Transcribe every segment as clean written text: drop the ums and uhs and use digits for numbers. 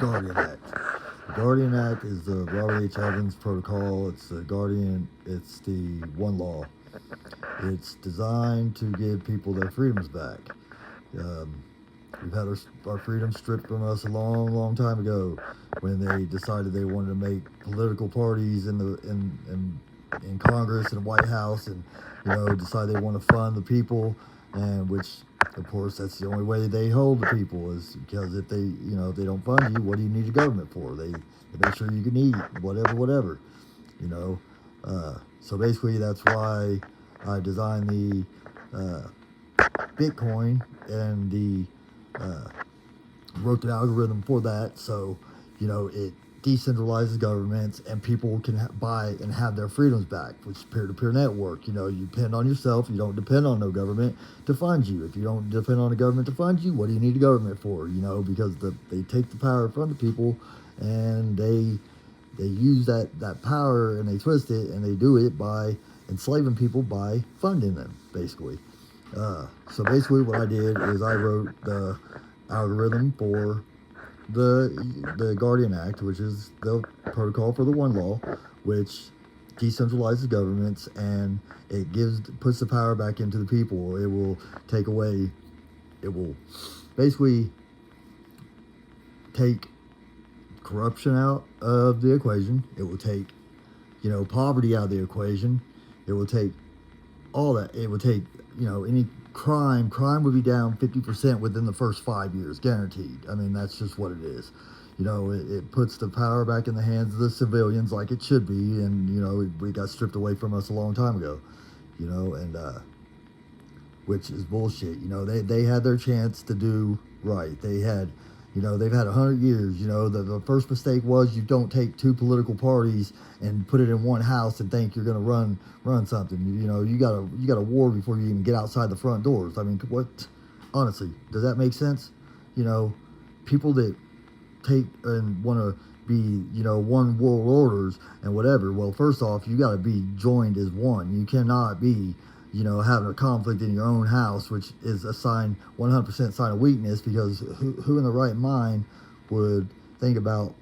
Guardian Act. The Guardian Act is the Robert H. Evans Protocol. It's the Guardian. It's the one law. It's designed to give people their freedoms back. Um, we've had our freedom stripped from us a long, long time ago when they decided they wanted to make political parties in Congress and White House, and decide they want to fund the people, and which of course that's the only way they hold the people, is because if they don't fund you, what do you need a government for? They make sure you can eat, whatever. you know. So basically, that's why I designed the Bitcoin and the uh, wrote the algorithm for that. So it decentralizes governments and people can buy and have their freedoms back, which is peer-to-peer network. You depend on yourself. You don't depend on no government to fund you. If you don't depend on the government to fund you, what do you need a government for? Because they take the power from the people, and they use that power and they twist it, and they do it by enslaving people by funding them, basically. So basically what I did is I wrote the algorithm for the Guardian Act, which is the protocol for the one law, which decentralizes governments, and it puts the power back into the people. It will take away, it will basically take corruption out of the equation. It will take, poverty out of the equation. It will take all that. It will take, any crime would be down 50% within the first 5 years, guaranteed. I mean, that's just what it is. It puts the power back in the hands of the civilians like it should be, and we got stripped away from us a long time ago, and which is bullshit. They had their chance to do right. They've had 100 years. The first mistake was you don't take two political parties and put it in one house and think you're going to run something. You got a war before you even get outside the front doors. I mean, what? Honestly, does that make sense? People that take and want to be, one world orders and whatever. Well, first off, you got to be joined as one. You cannot be, having a conflict in your own house, which is a 100% sign of weakness, because who in the right mind would think about,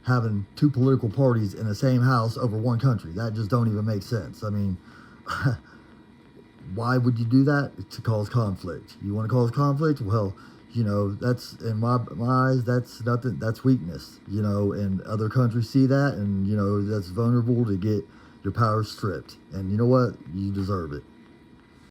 having two political parties in the same house over one country? That just don't even make sense. I mean, why would you do that? To cause conflict. You want to cause conflict? Well, that's, in my eyes, that's nothing. That's weakness, and other countries see that, and, that's vulnerable to get your power stripped. And you know what? You deserve it.